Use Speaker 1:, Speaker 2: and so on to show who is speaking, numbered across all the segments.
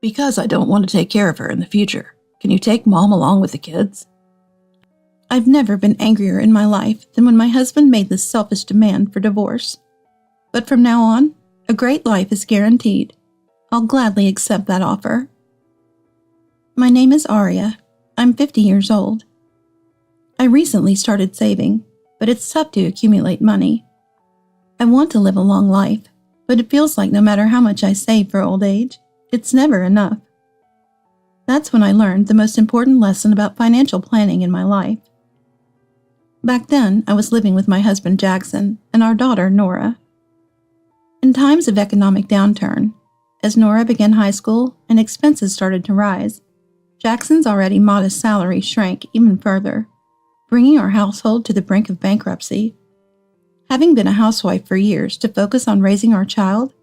Speaker 1: Because I don't want to take care of her in the future. Can you take Mom along with the kids?
Speaker 2: I've never been angrier in my life than when my husband made this selfish demand for divorce. But from now on, a great life is guaranteed. I'll gladly accept that offer. My name is Aria. I'm 50 years old. I recently started saving, but it's tough to accumulate money. I want to live a long life, but it feels like no matter how much I save for old age, it's never enough. That's when I learned the most important lesson about financial planning in my life. Back then, I was living with my husband Jackson and our daughter Nora. In times of economic downturn, as Nora began high school and expenses started to rise, Jackson's already modest salary shrank even further, bringing our household to the brink of bankruptcy. Having been a housewife for years to focus on raising our child,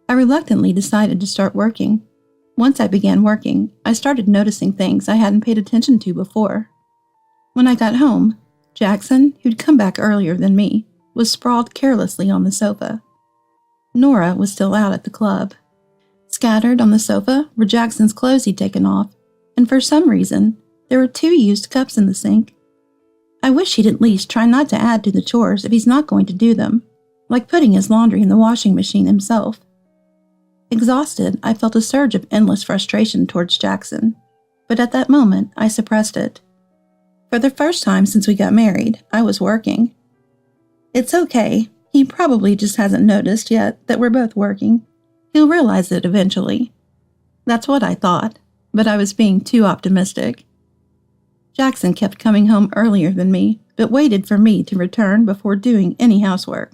Speaker 2: I reluctantly decided to start working. Once I began working, I started noticing things I hadn't paid attention to before. When I got home, Jackson, who'd come back earlier than me, was sprawled carelessly on the sofa. Nora was still out at the club. Scattered on the sofa were Jackson's clothes he'd taken off, and for some reason, there were 2 used cups in the sink. I wish he'd at least try not to add to the chores if he's not going to do them, like putting his laundry in the washing machine himself. Exhausted, I felt a surge of endless frustration towards Jackson, but at that moment, I suppressed it. For the first time since we got married, I was working. It's okay, he probably just hasn't noticed yet that we're both working. He'll realize it eventually. That's what I thought, but I was being too optimistic. Jackson kept coming home earlier than me, but waited for me to return before doing any housework.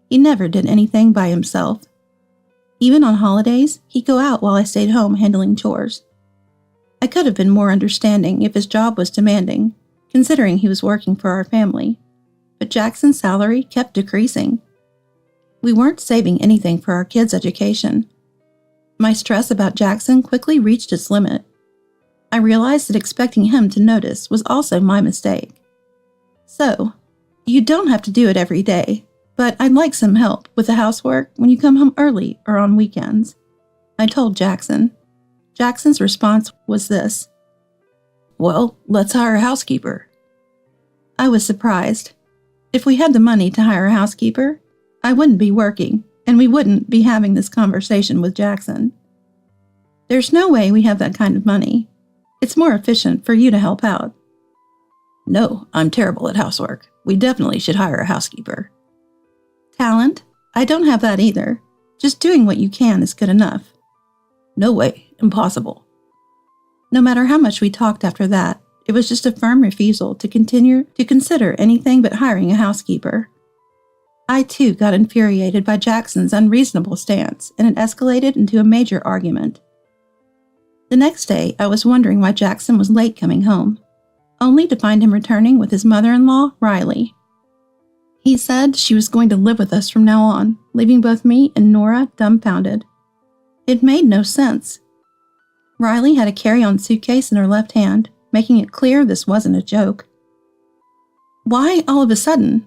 Speaker 2: He never did anything by himself. Even on holidays, he'd go out while I stayed home handling chores. I could have been more understanding if his job was demanding, considering he was working for our family, but Jackson's salary kept decreasing. We weren't saving anything for our kids' education. My stress about Jackson quickly reached its limit. I realized that expecting him to notice was also my mistake. So, you don't have to do it every day, but I'd like some help with the housework when you come home early or on weekends, I told Jackson. Jackson's response was this:
Speaker 1: Well, let's hire a housekeeper.
Speaker 2: I was surprised. If we had the money to hire a housekeeper, I wouldn't be working, and we wouldn't be having this conversation with Jackson. There's no way we have that kind of money. It's more efficient for you to help out.
Speaker 1: No, I'm terrible at housework. We definitely should hire a housekeeper.
Speaker 2: Talent? I don't have that either. Just doing what you can is good enough.
Speaker 1: No way. Impossible.
Speaker 2: No matter how much we talked after that, it was just a firm refusal to continue to consider anything but hiring a housekeeper. I too got infuriated by Jackson's unreasonable stance, and it escalated into a major argument. The next day, I was wondering why Jackson was late coming home, only to find him returning with his mother-in-law, Riley. He said she was going to live with us from now on, leaving both me and Nora dumbfounded. It made no sense. Riley had a carry-on suitcase in her left hand, making it clear this wasn't a joke. Why all of a sudden?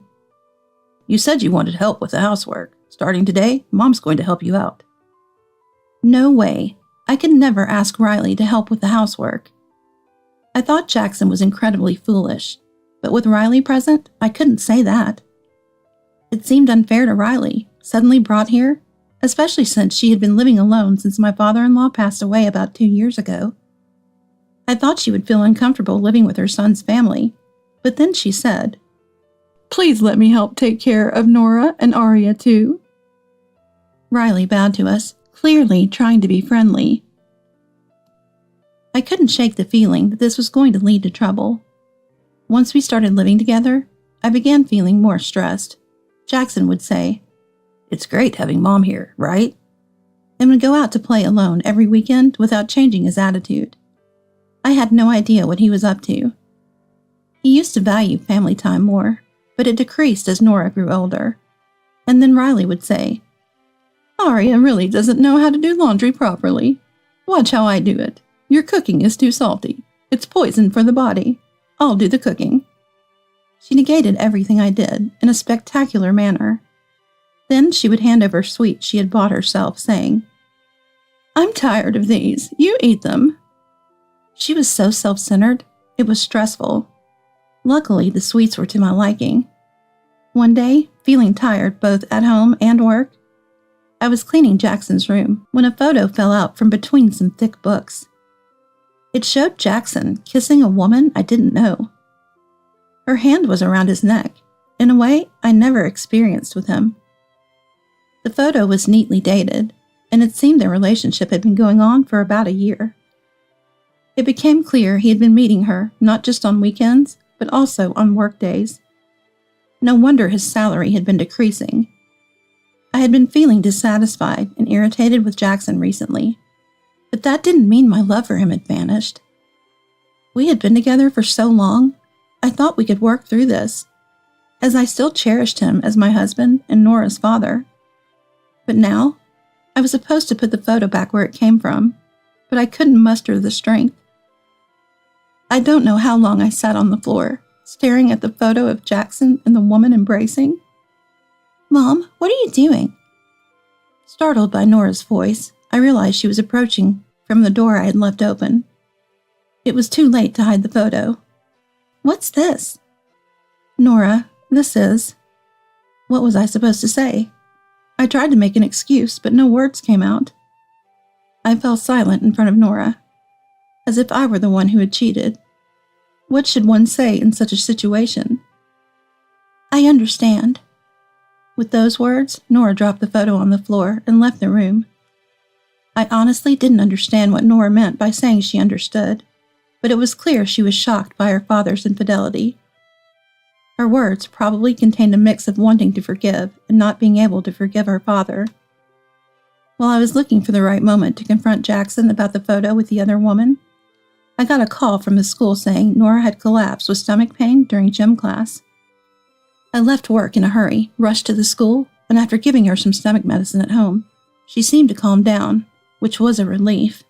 Speaker 1: You said you wanted help with the housework. Starting today, Mom's going to help you out.
Speaker 2: No way. I could never ask Riley to help with the housework. I thought Jackson was incredibly foolish, but with Riley present, I couldn't say that. It seemed unfair to Riley, suddenly brought here, especially since she had been living alone since my father-in-law passed away about 2 years ago. I thought she would feel uncomfortable living with her son's family, but then she said, "Please let me help take care of Nora and Aria too." Riley bowed to us, clearly trying to be friendly. I couldn't shake the feeling that this was going to lead to trouble. Once we started living together, I began feeling more stressed. Jackson would say,
Speaker 1: "It's great having Mom here, right?"
Speaker 2: and would go out to play alone every weekend without changing his attitude. I had no idea what he was up to. He used to value family time more, but it decreased as Nora grew older. And then Riley would say, "Aria really doesn't know how to do laundry properly. Watch how I do it. Your cooking is too salty. It's poison for the body. I'll do the cooking." She negated everything I did in a spectacular manner. Then she would hand over sweets she had bought herself, saying, I'm tired of these. You eat them. She was so self-centered, it was stressful. Luckily, the sweets were to my liking. One day, feeling tired both at home and work, I was cleaning Jackson's room when a photo fell out from between some thick books. It showed Jackson kissing a woman I didn't know. Her hand was around his neck, in a way I never experienced with him. The photo was neatly dated, and it seemed their relationship had been going on for about a year. It became clear he had been meeting her not just on weekends, but also on work days. No wonder his salary had been decreasing. I had been feeling dissatisfied and irritated with Jackson recently, but that didn't mean my love for him had vanished. We had been together for so long, I thought we could work through this, as I still cherished him as my husband and Nora's father. But now, I was supposed to put the photo back where it came from, but I couldn't muster the strength. I don't know how long I sat on the floor, staring at the photo of Jackson and the woman embracing. "Mom, what are you doing?" Startled by Nora's voice, I realized she was approaching from the door I had left open. It was too late to hide the photo. "What's this?" "Nora, this is..." What was I supposed to say? I tried to make an excuse, but no words came out. I fell silent in front of Nora, as if I were the one who had cheated. What should one say in such a situation? "I understand." With those words, Nora dropped the photo on the floor and left the room. I honestly didn't understand what Nora meant by saying she understood, but it was clear she was shocked by her father's infidelity. Her words probably contained a mix of wanting to forgive and not being able to forgive her father. While I was looking for the right moment to confront Jackson about the photo with the other woman, I got a call from the school saying Nora had collapsed with stomach pain during gym class. I left work in a hurry, rushed to the school, and after giving her some stomach medicine at home, she seemed to calm down, which was a relief.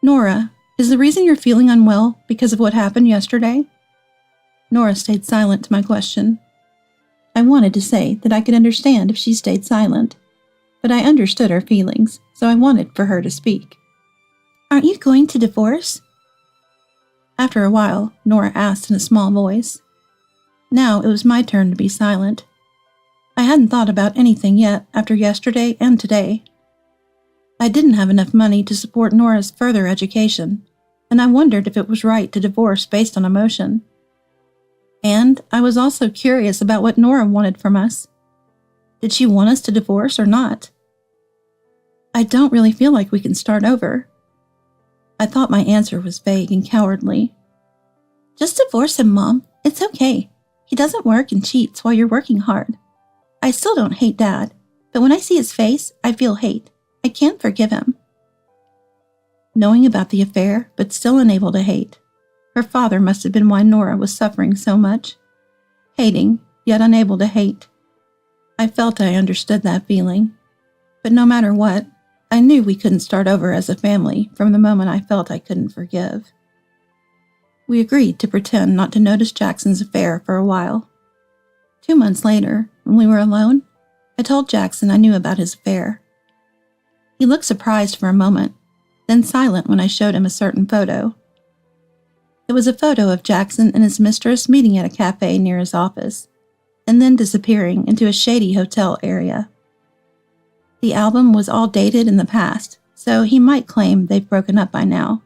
Speaker 2: "Nora, is the reason you're feeling unwell because of what happened yesterday?" Nora stayed silent to my question. I wanted to say that I could understand if she stayed silent, but I understood her feelings, so I wanted for her to speak. "Aren't you going to divorce?" After a while, Nora asked in a small voice. Now it was my turn to be silent. I hadn't thought about anything yet after yesterday and today. I didn't have enough money to support Nora's further education, and I wondered if it was right to divorce based on emotion. And I was also curious about what Nora wanted from us. Did she want us to divorce or not? "I don't really feel like we can start over." I thought my answer was vague and cowardly. "Just divorce him, Mom. It's okay. He doesn't work and cheats while you're working hard. I still don't hate Dad, but when I see his face, I feel hate. I can't forgive him." Knowing about the affair, but still unable to hate, her father must have been why Nora was suffering so much. Hating, yet unable to hate. I felt I understood that feeling. But no matter what, I knew we couldn't start over as a family from the moment I felt I couldn't forgive. We agreed to pretend not to notice Jackson's affair for a while. 2 months later, when we were alone, I told Jackson I knew about his affair. He looked surprised for a moment, then silent when I showed him a certain photo. It was a photo of Jackson and his mistress meeting at a cafe near his office, and then disappearing into a shady hotel area. The album was all dated in the past, so he might claim they've broken up by now.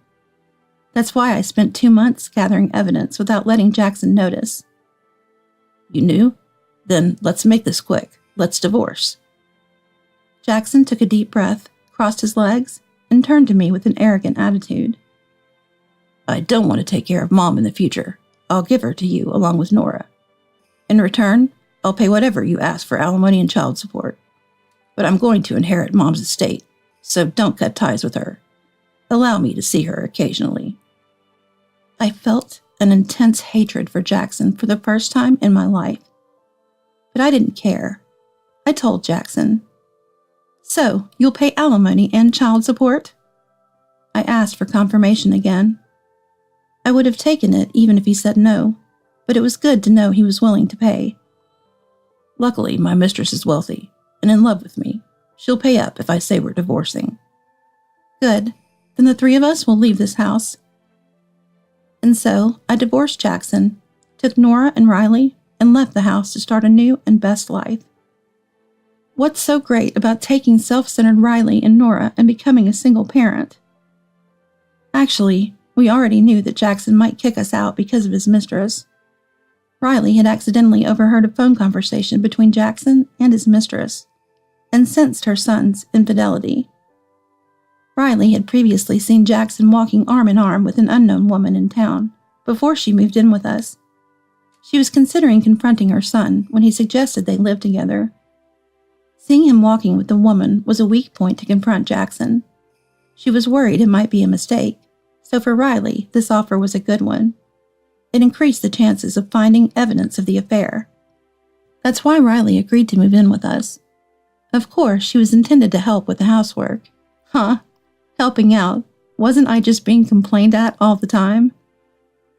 Speaker 2: That's why I spent 2 months gathering evidence without letting Jackson notice. "You knew? Then let's make this quick. Let's divorce." Jackson took a deep breath, crossed his legs, and turned to me with an arrogant attitude. "I don't want to take care of Mom in the future. I'll give her to you along with Nora. In return, I'll pay whatever you ask for alimony and child support. But I'm going to inherit Mom's estate, so don't cut ties with her. Allow me to see her occasionally." I felt an intense hatred for Jackson for the first time in my life. But I didn't care. I told Jackson, "So, you'll pay alimony and child support?" I asked for confirmation again. I would have taken it even if he said no, but it was good to know he was willing to pay. "Luckily, my mistress is wealthy and in love with me. She'll pay up if I say we're divorcing." Good. Then the three of us will leave this house. And so I divorced Jackson, took Nora and Riley, and left the house to start a new and best life. What's so great about taking self-centered Riley and Nora and becoming a single parent? Actually, we already knew that Jackson might kick us out because of his mistress. Riley had accidentally overheard a phone conversation between Jackson and his mistress, and sensed her son's infidelity. Riley had previously seen Jackson walking arm in arm with an unknown woman in town before she moved in with us. She was considering confronting her son when he suggested they live together. Seeing him walking with the woman was a weak point to confront Jackson. She was worried it might be a mistake, so for Riley, this offer was a good one. It increased the chances of finding evidence of the affair. That's why Riley agreed to move in with us. Of course, she was intended to help with the housework. Huh? Helping out. Wasn't I just being complained at all the time?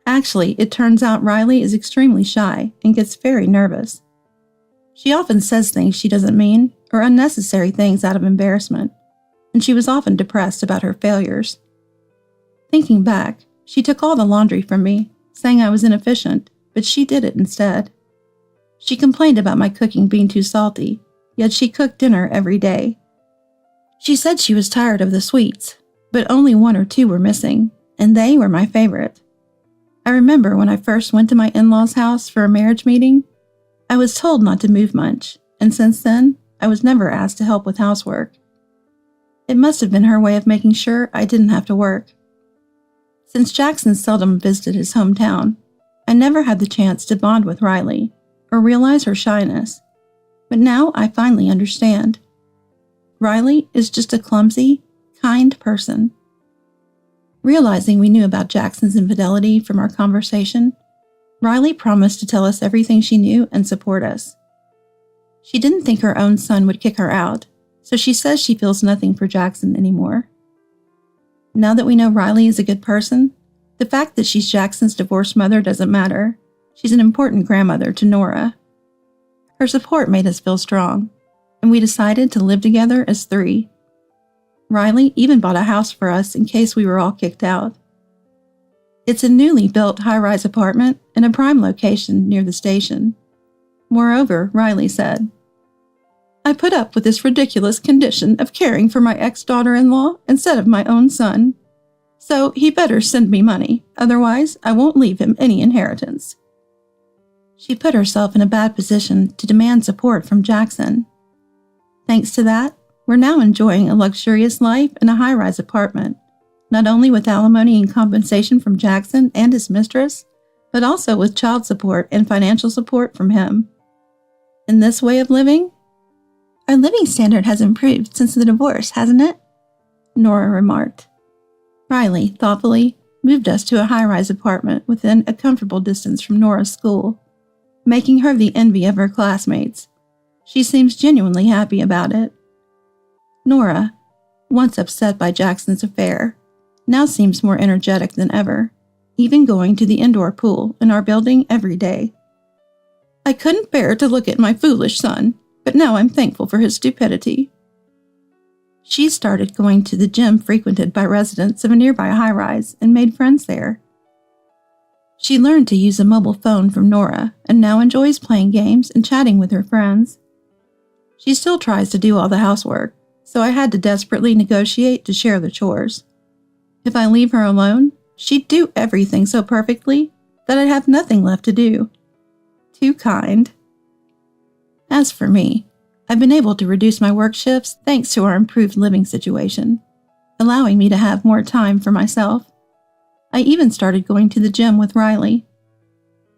Speaker 2: Actually, it turns out Riley is extremely shy and gets very nervous. She often says things she doesn't mean or unnecessary things out of embarrassment, and she was often depressed about her failures. Thinking back, she took all the laundry from me, saying I was inefficient, but she did it instead. She complained about my cooking being too salty, yet she cooked dinner every day. She said she was tired of the sweets, but only one or two were missing, and they were my favorite. I remember when I first went to my in-laws' house for a marriage meeting, I was told not to move much, and since then, I was never asked to help with housework. It must have been her way of making sure I didn't have to work. Since Jackson seldom visited his hometown, I never had the chance to bond with Riley or realize her shyness, but now I finally understand. Riley is just a clumsy, kind person. Realizing we knew about Jackson's infidelity from our conversation, Riley promised to tell us everything she knew and support us. She didn't think her own son would kick her out, so she says she feels nothing for Jackson anymore. Now that we know Riley is a good person, the fact that she's Jackson's divorced mother doesn't matter. She's an important grandmother to Nora. Her support made us feel strong, and we decided to live together as three. Riley even bought a house for us in case we were all kicked out. It's a newly built high-rise apartment in a prime location near the station. Moreover, Riley said, "I put up with this ridiculous condition of caring for my ex-daughter-in-law instead of my own son. So he better send me money, otherwise I won't leave him any inheritance." She put herself in a bad position to demand support from Jackson. Thanks to that, we're now enjoying a luxurious life in a high-rise apartment, not only with alimony and compensation from Jackson and his mistress, but also with child support and financial support from him. In this way of living, our living standard has improved since the divorce, hasn't it? Nora remarked. Riley, thoughtfully, moved us to a high-rise apartment within a comfortable distance from Nora's school, making her the envy of her classmates. She seems genuinely happy about it. Nora, once upset by Jackson's affair, now seems more energetic than ever, even going to the indoor pool in our building every day. "I couldn't bear to look at my foolish son, but now I'm thankful for his stupidity." She started going to the gym frequented by residents of a nearby high-rise and made friends there. She learned to use a mobile phone from Nora and now enjoys playing games and chatting with her friends. She still tries to do all the housework, so I had to desperately negotiate to share the chores. If I leave her alone, she'd do everything so perfectly that I'd have nothing left to do. Too kind. As for me, I've been able to reduce my work shifts thanks to our improved living situation, allowing me to have more time for myself. I even started going to the gym with Riley.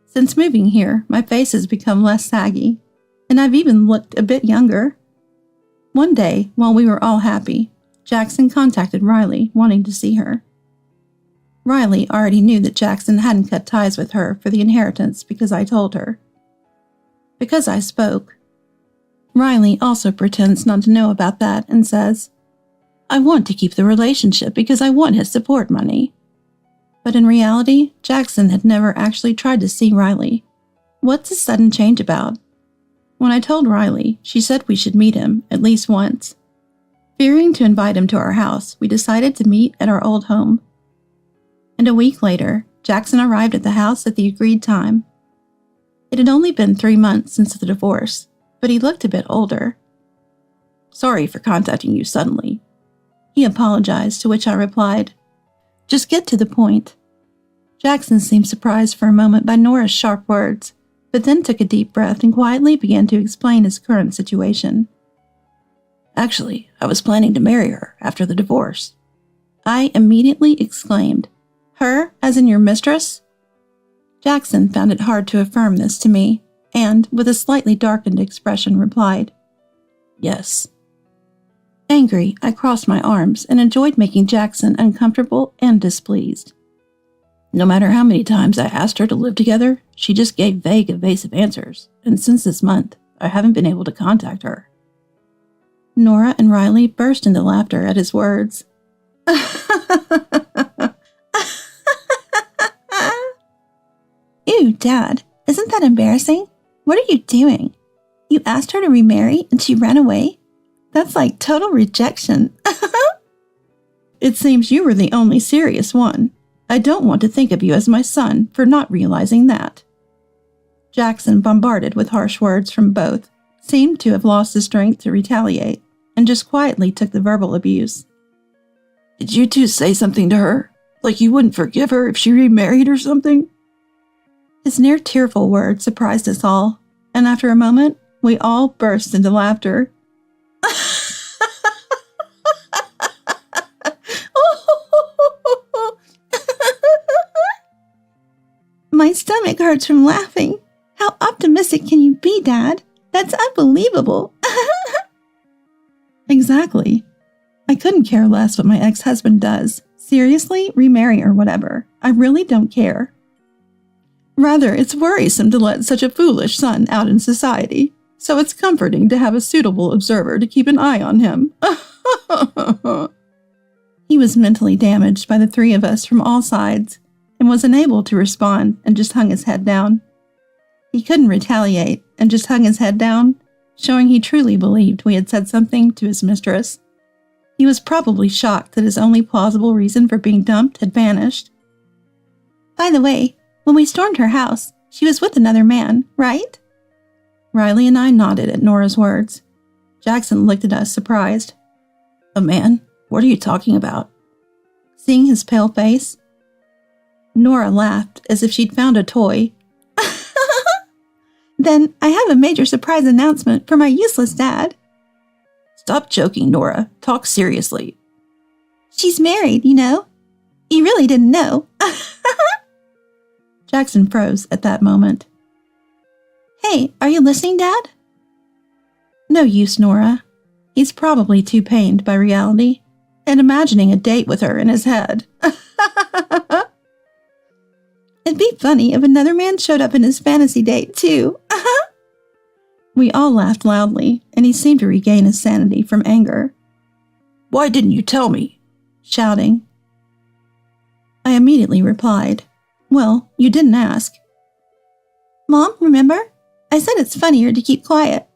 Speaker 2: Since moving here, my face has become less saggy, and I've even looked a bit younger. One day, while we were all happy, Jackson contacted Riley, wanting to see her. Riley already knew that Jackson hadn't cut ties with her for the inheritance because I told her. Because I spoke. Riley also pretends not to know about that and says, "I want to keep the relationship because I want his support money." But in reality, Jackson had never actually tried to see Riley. What's this sudden change about? When I told Riley, she said we should meet him at least once. Fearing to invite him to our house, we decided to meet at our old home. And a week later, Jackson arrived at the house at the agreed time. It had only been 3 months since the divorce, but he looked a bit older.
Speaker 1: Sorry for contacting you suddenly.
Speaker 2: He apologized, to which I replied, "Just get to the point." Jackson seemed surprised for a moment by Nora's sharp words, but then took a deep breath and quietly began to explain his current situation.
Speaker 1: Actually, I was planning to marry her after the divorce.
Speaker 2: I immediately exclaimed, "Her, as in your mistress?" Jackson found it hard to affirm this to me, and, with a slightly darkened expression, replied,
Speaker 1: "Yes."
Speaker 2: Angry, I crossed my arms and enjoyed making Jackson uncomfortable and displeased.
Speaker 1: No matter how many times I asked her to live together, she just gave vague, evasive answers, and since this month, I haven't been able to contact her.
Speaker 2: Nora and Riley burst into laughter at his words. Ew, Dad, isn't that embarrassing? What are you doing? You asked her to remarry and she ran away? That's like total rejection.
Speaker 1: It seems you were the only serious one. I don't want to think of you as my son for not realizing that.
Speaker 2: Jackson, bombarded with harsh words from both, seemed to have lost the strength to retaliate and just quietly took the verbal abuse.
Speaker 1: Did you two say something to her? Like you wouldn't forgive her if she remarried or something?
Speaker 2: His near tearful words surprised us all, and after a moment, we all burst into laughter. My stomach hurts from laughing. How optimistic can you be, Dad? That's unbelievable.
Speaker 1: Exactly.
Speaker 2: I couldn't care less what my ex-husband does. Seriously, remarry or whatever. I really don't care.
Speaker 1: Rather, it's worrisome to let such a foolish son out in society, so it's comforting to have a suitable observer to keep an eye on him.
Speaker 2: He was mentally damaged by the three of us from all sides and was unable to respond and just hung his head down. He couldn't retaliate and just hung his head down, showing he truly believed we had said something to his mistress. He was probably shocked that his only plausible reason for being dumped had vanished. By the way, when we stormed her house, she was with another man, right? Riley and I nodded at Nora's words. Jackson looked at us, surprised.
Speaker 1: A man? What are you talking about?
Speaker 2: Seeing his pale face, Nora laughed as if she'd found a toy. Then I have a major surprise announcement for my useless dad.
Speaker 1: Stop joking, Nora. Talk seriously.
Speaker 2: She's married, you know. You really didn't know. Jackson froze at that moment. Hey, are you listening, Dad? No use, Nora. He's probably too pained by reality and imagining a date with her in his head. It'd be funny if another man showed up in his fantasy date, too. We all laughed loudly, and he seemed to regain his sanity from anger.
Speaker 1: Why didn't you tell me?
Speaker 2: Shouting. I immediately replied, Well, you didn't ask. Mom, remember? I said it's funnier to keep quiet.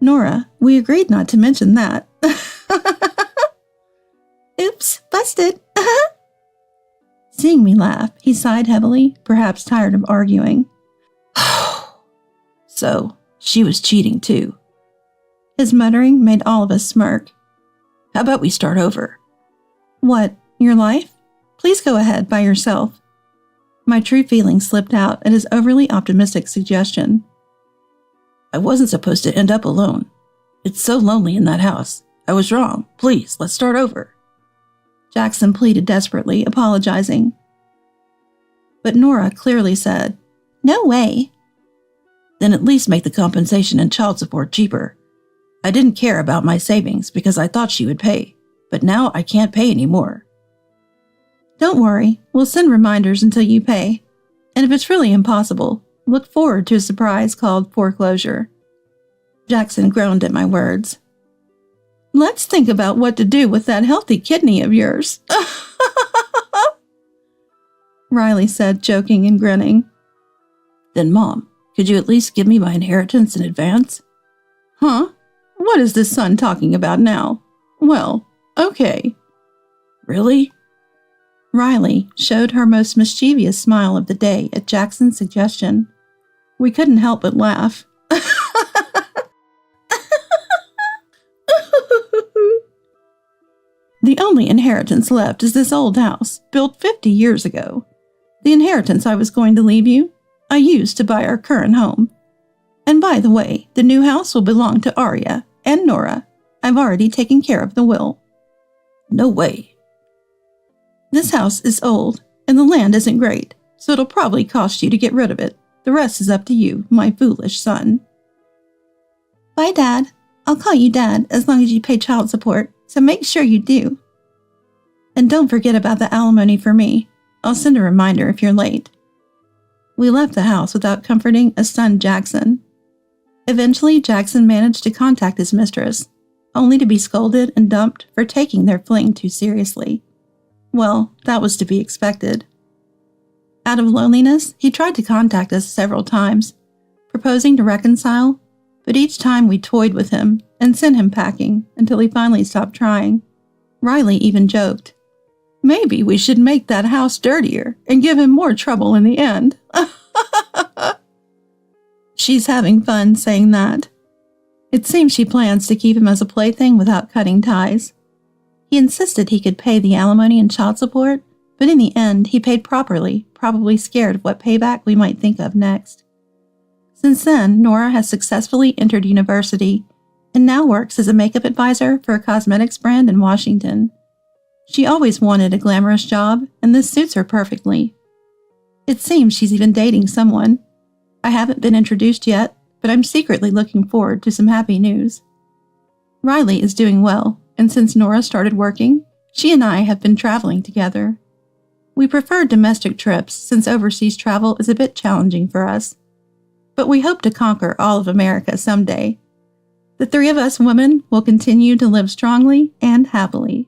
Speaker 2: Nora, we agreed not to mention that. Oops, busted. Seeing me laugh, he sighed heavily, perhaps tired of arguing.
Speaker 1: So, she was cheating too.
Speaker 2: His muttering made all of us smirk.
Speaker 1: How about we start over?
Speaker 2: What, your life? Please go ahead by yourself. My true feelings slipped out at his overly optimistic suggestion.
Speaker 1: I wasn't supposed to end up alone. It's so lonely in that house. I was wrong. Please, let's start over.
Speaker 2: Jackson pleaded desperately, apologizing. But Nora clearly said, No way.
Speaker 1: Then at least make the compensation and child support cheaper. I didn't care about my savings because I thought she would pay, but now I can't pay anymore.
Speaker 2: Don't worry, we'll send reminders until you pay. And if it's really impossible, look forward to a surprise called foreclosure. Jackson groaned at my words. Let's think about what to do with that healthy kidney of yours. Riley said, joking and grinning.
Speaker 1: Then, Mom, could you at least give me my inheritance in advance?
Speaker 2: Huh? What is this son talking about now? Well, okay.
Speaker 1: Really?
Speaker 2: Riley showed her most mischievous smile of the day at Jackson's suggestion. We couldn't help but laugh. The only inheritance left is this old house, built 50 years ago. The inheritance I was going to leave you, I used to buy our current home. And by the way, the new house will belong to Arya and Nora. I've already taken care of the will.
Speaker 1: No way.
Speaker 2: This house is old, and the land isn't great, so it'll probably cost you to get rid of it. The rest is up to you, my foolish son. Bye, Dad. I'll call you Dad as long as you pay child support, so make sure you do. And don't forget about the alimony for me. I'll send a reminder if you're late. We left the house without comforting a son Jackson. Eventually, Jackson managed to contact his mistress, only to be scolded and dumped for taking their fling too seriously. Well, that was to be expected. Out of loneliness, he tried to contact us several times, proposing to reconcile, but each time we toyed with him and sent him packing until he finally stopped trying. Riley even joked, "Maybe we should make that house dirtier and give him more trouble in the end." She's having fun saying that. It seems she plans to keep him as a plaything without cutting ties. He insisted he could pay the alimony and child support, but in the end he paid properly, probably scared of what payback we might think of next. Since then, Nora has successfully entered university and now works as a makeup advisor for a cosmetics brand in Washington. She always wanted a glamorous job, and this suits her perfectly. It seems she's even dating someone. I haven't been introduced yet, but I'm secretly looking forward to some happy news. Riley is doing well, and since Nora started working, she and I have been traveling together. We prefer domestic trips since overseas travel is a bit challenging for us. But we hope to conquer all of America someday. The three of us women will continue to live strongly and happily.